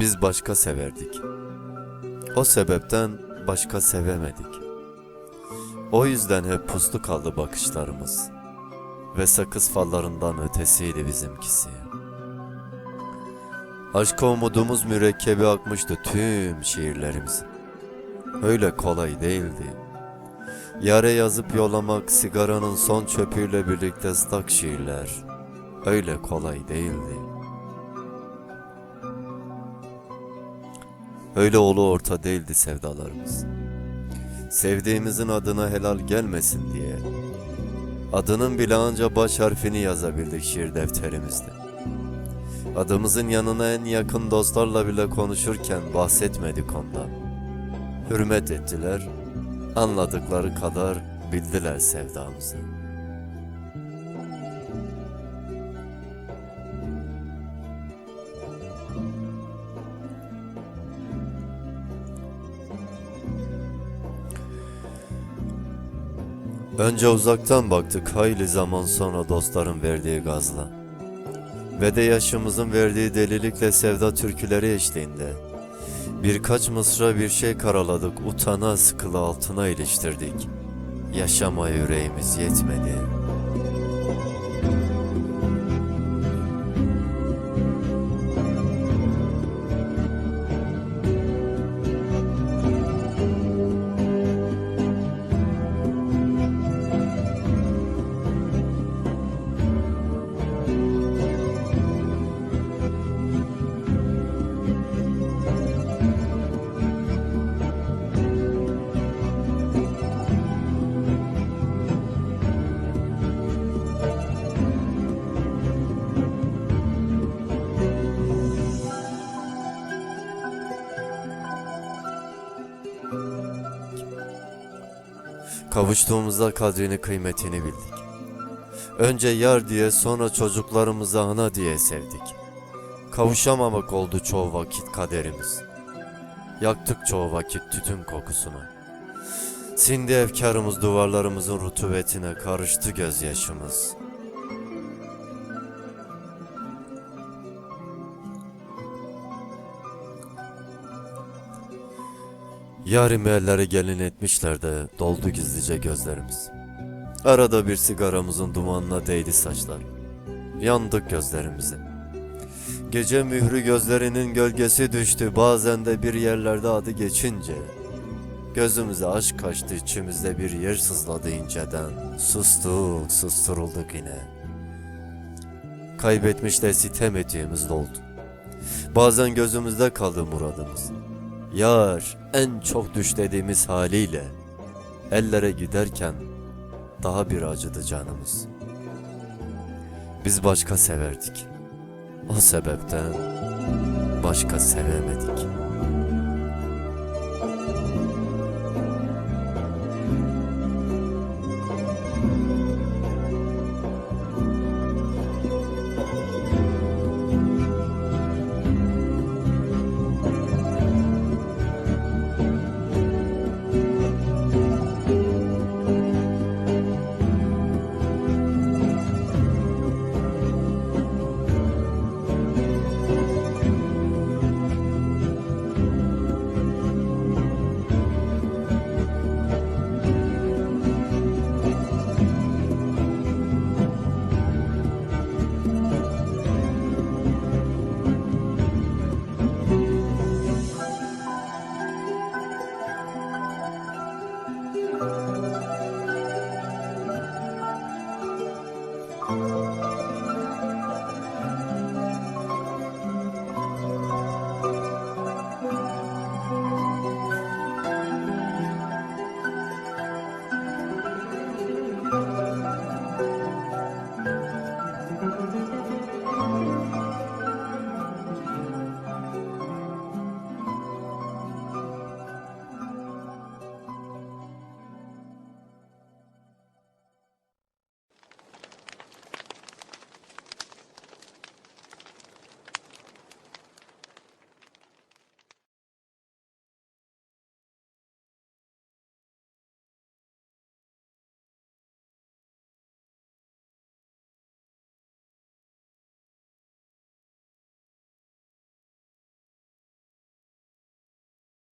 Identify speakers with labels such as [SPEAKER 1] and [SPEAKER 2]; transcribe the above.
[SPEAKER 1] Biz başka severdik. O sebepten başka sevemedik. O yüzden hep puslu kaldı bakışlarımız. Ve sakız fallarından ötesiydi bizimkisi. Aşka umudumuz mürekkebi akmıştı tüm şiirlerimiz. Öyle kolay değildi. Yare yazıp yollamak sigaranın son çöpüyle birlikte ıslak şiirler. Öyle kolay değildi. Öyle olu orta değildi sevdalarımız. Sevdiğimizin adına helal gelmesin diye adının bile anca baş harfini yazabildik şiir defterimizde. Adımızın yanına en yakın dostlarla bile konuşurken bahsetmedik ondan. Hürmet ettiler, anladıkları kadar bildiler sevdamızı. Önce uzaktan baktık hayli zaman sonra dostların verdiği gazla. Ve de yaşımızın verdiği delilikle sevda türküleri eşliğinde. Birkaç mısra bir şey karaladık, utana sıkılı altına iliştirdik. Yaşamaya yüreğimiz yetmedi. Kavuştuğumuzda kadrini kıymetini bildik. Önce yar diye sonra çocuklarımızı ana diye sevdik. Kavuşamamak oldu çoğu vakit kaderimiz. Yaktık çoğu vakit tütün kokusunu. Sindi efkarımız duvarlarımızın rutubetine, karıştı gözyaşımız. Yarim elleri gelin etmişler de doldu gizlice gözlerimiz. Arada bir sigaramızın dumanına değdi saçlar. Yandık gözlerimize. Gece mührü gözlerinin gölgesi düştü bazen de bir yerlerde adı geçince. Gözümüze aşk kaçtı içimizde bir yer sızladı inceden. Sustuk, susturulduk yine. Kaybetmiş de sitem ettiğimiz doldu. Bazen gözümüzde kaldı muradımız. Yar en çok düşlediğimiz haliyle ellere giderken daha bir acıdı canımız. Biz başka severdik. O sebepten başka sevemedik.